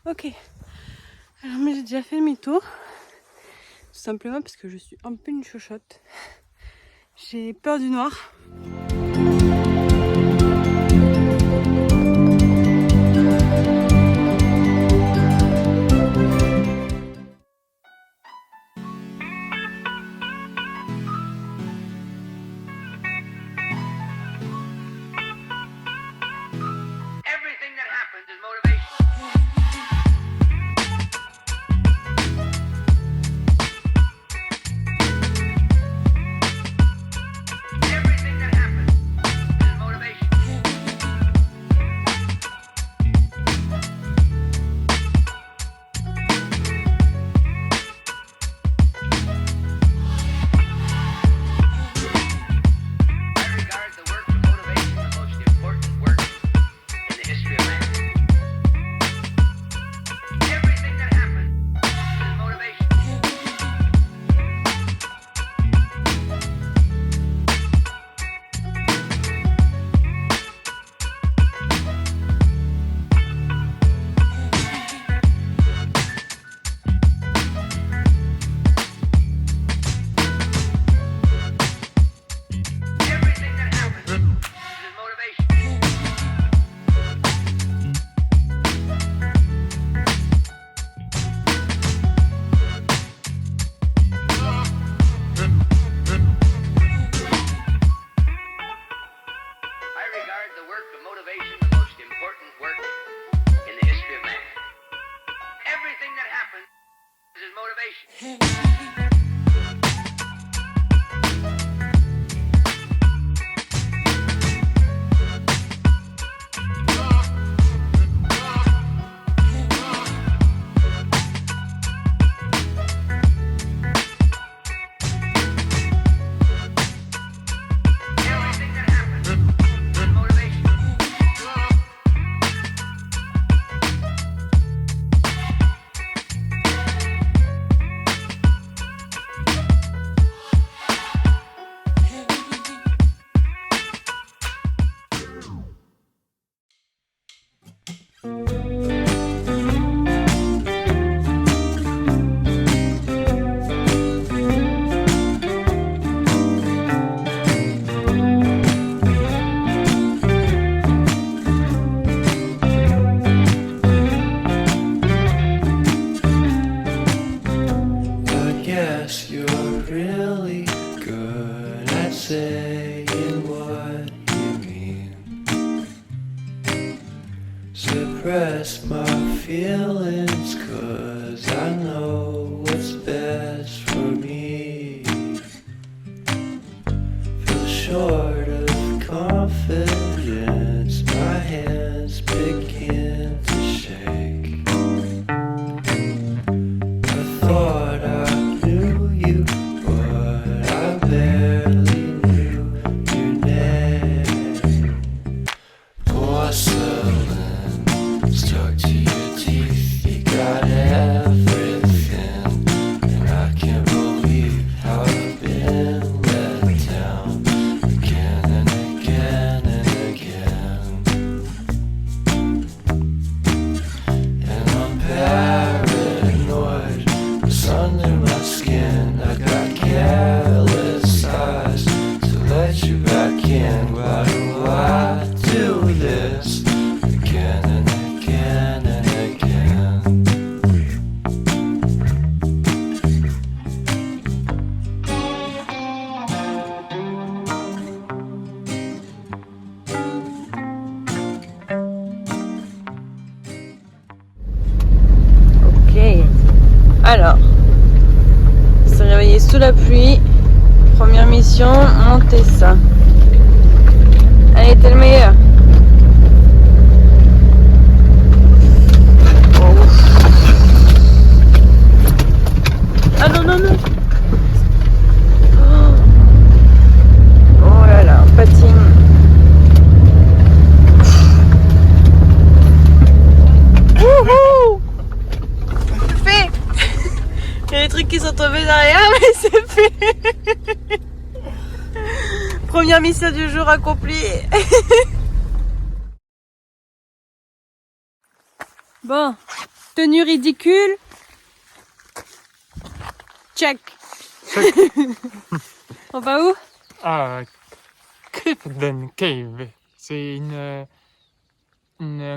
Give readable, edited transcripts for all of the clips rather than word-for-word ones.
Ok. Alors moi j'ai déjà fait demi-tour. Tout simplement parce que je suis un peu une chochotte. J'ai peur du noir. Suppress my feelings, 'cause I know what's best for me. Feel short of confidence, my hands begin to shake. I thought I knew you, but I barely knew your name. Porcelain stuck to your teeth, you got everything, and I can't believe how I've been let down again and again and again. And I'm paranoid, what's under my skin? I got careless eyes to let you back in. Why do I do this again and again and again? Ok. Alors, on s'est réveillé sous la pluie. Première mission, monter ça. Allez, t'es le meilleur. Oh. Ah non, non, non. Oh là là, on patine. Wouhou! Fait! Il y a des trucs qui sont tombés derrière, mais c'est fait! Première mission du jour accomplie! Bon, tenue ridicule. Check. On va où? Ah, Clifton Cave. C'est une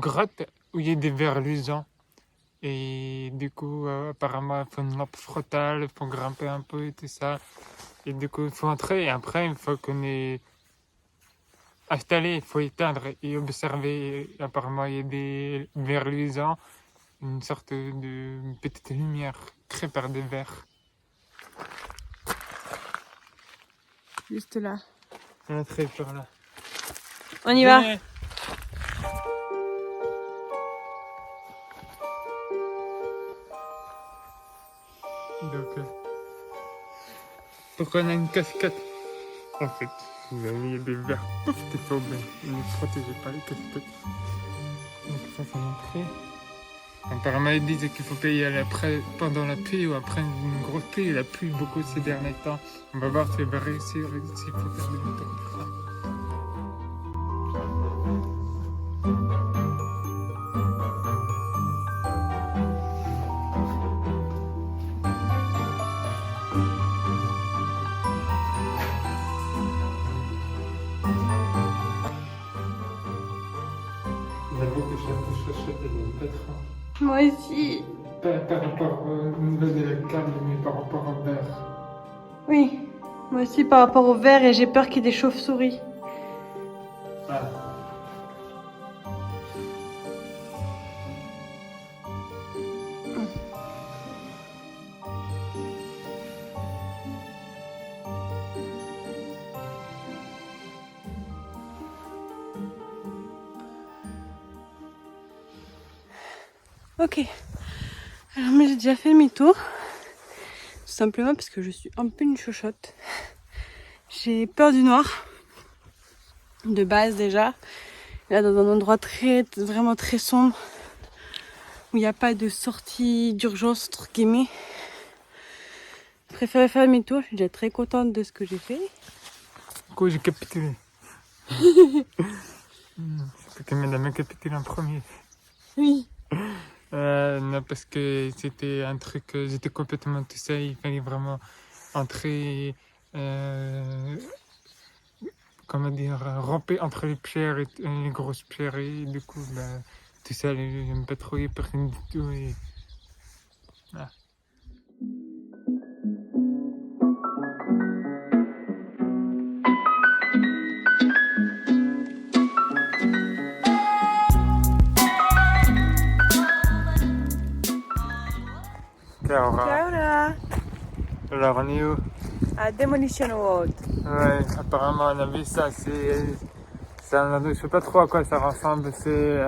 grotte où il y a des vers luisants. Et du coup, apparemment, il faut une lampe frontale, il faut grimper un peu et tout ça. Et du coup, il faut entrer. Et après, une fois qu'on est installé, il faut éteindre et observer. Et apparemment, il y a des vers luisants, une sorte de petite lumière créée par des vers. Juste là. Entrez par là. On y va. Venez. Donc, pourquoi on a une casquette? En fait, il y a des verres qui tombent, ne protégez pas les casquettes. Donc ça, c'est l'entrée. Apparemment, ils disent qu'il faut payer pendant la pluie ou après une grosse pluie. Il a plu beaucoup ces derniers temps. On va voir si on va réussir, s'il faut faire des montagnes pour ça. J'avoue que j'ai un peu chuchoté les quatre ans. Moi aussi. Par rapport au niveau de la câble, mais par rapport au verre. Oui. Moi aussi par rapport au verre et j'ai peur qu'il y ait des chauves-souris. Ah. Ok. Alors moi j'ai déjà fait demi-tour. Tout simplement parce que je suis un peu une chochotte. J'ai peur du noir. De base déjà. Là dans un endroit vraiment très sombre. Où il n'y a pas de sortie d'urgence entre guillemets. Je préfère faire demi-tour. Je suis déjà très contente de ce que j'ai fait. Du coup, j'ai capitulé. C'est que madame a capitulé en premier. Oui. Non, parce que c'était un truc, j'étais complètement tout seul, il fallait vraiment entrer, comment dire, ramper entre les pierres et les grosses pierres, et du coup, bah, tout seul, j'aime pas trop, il y a personne du tout, et voilà. Alors, Ciao là. alors, on est où? À Demolition World. Ouais, apparemment on a vu ça, c'est un endroit, je sais pas trop à quoi ça ressemble, c'est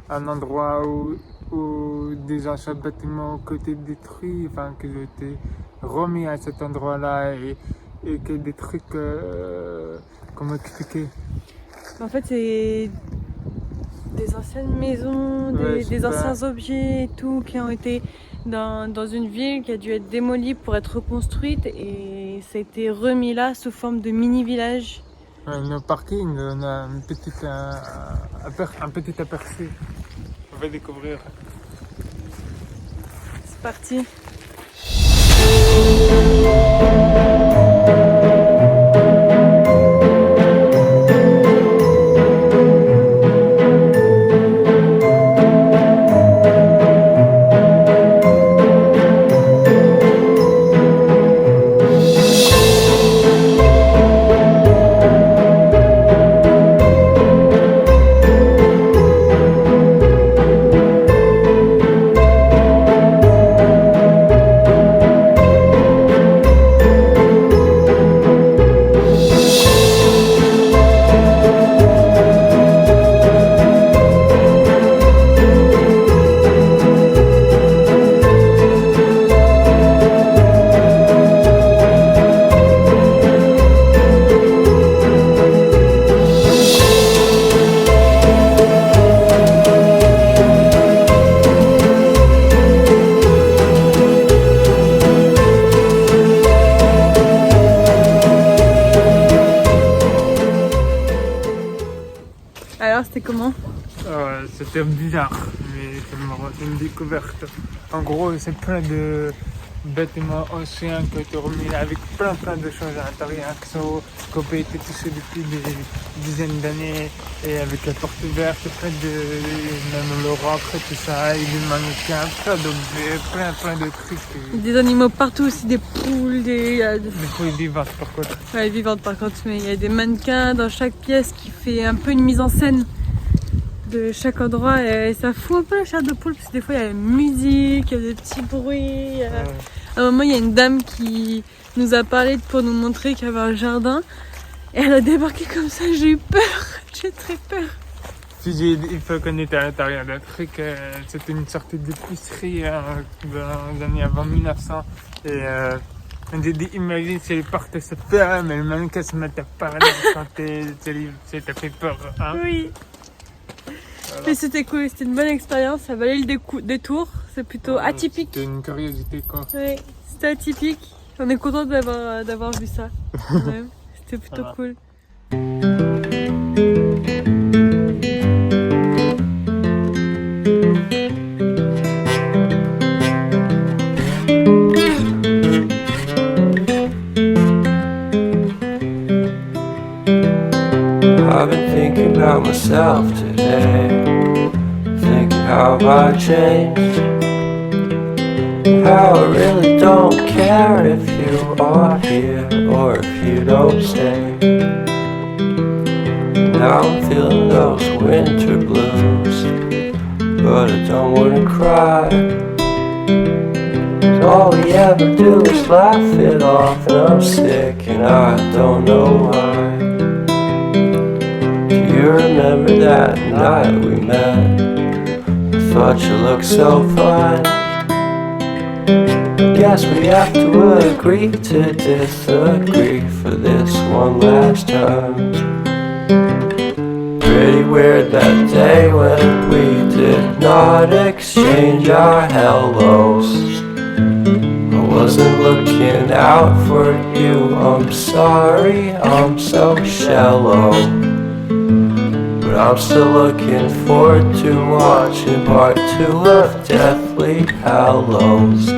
un endroit où des anciens bâtiments ont été détruits, enfin qui ont été remis à cet endroit-là et que des trucs, comment expliquer? En fait c'est des anciennes maisons, Ouais, des super. anciens objets et tout qui ont été dans une ville qui a dû être démolie pour être reconstruite et ça a été remis là sous forme de mini-village. Nos parkings, on a un petit aperçu, on va découvrir. C'est parti. Alors c'était comment? C'était bizarre, mais une découverte. En gros, c'est plein de bâtiments anciens qui ont été remis avec plein de choses à l'intérieur qui ont pas été touchées depuis des dizaines d'années et avec la porte ouverte, même le roc et tout ça, et des mannequins, plein d'objets, plein de trucs. Des animaux partout aussi, des poules, Des poules vivantes par contre. Ouais, vivantes par contre, mais il y a des mannequins dans chaque pièce qui fait un peu une mise en scène de chaque endroit et ça fout un peu la chair de poule parce que des fois il y a la musique, il y a des petits bruits. À un moment il y a une dame qui nous a parlé pour nous montrer qu'il y avait un jardin et elle a débarqué comme ça, j'ai eu peur, j'ai très peur. Une fois qu'on était à l'intérieur d'un truc, c'était une sorte d'épicerie dans les années avant 1900 et on s'est dit, imagine si les portes se ferment et le mannequin se met à parler quand t'as fait peur. Hein? Oui. Voilà. Mais c'était cool, c'était une bonne expérience, ça valait le détour, c'est plutôt atypique. C'était une curiosité quoi. Oui, c'était atypique, on est content d'avoir vu ça. Ouais, c'était plutôt cool. I've been thinking about myself today, thinking how I changed, how I really don't care if you are here or if you don't stay. Now I'm feeling those winter blues, but I don't wanna cry. All we ever do is laugh it off, and I'm sick and I don't know why. You remember that night we met? I thought you looked so fine. Guess we have to agree to disagree for this one last time. Pretty weird that day when we did not exchange our hellos. I wasn't looking out for you, I'm sorry, I'm so shallow. But I'm still looking forward to watching part 2 of Deathly Hallows.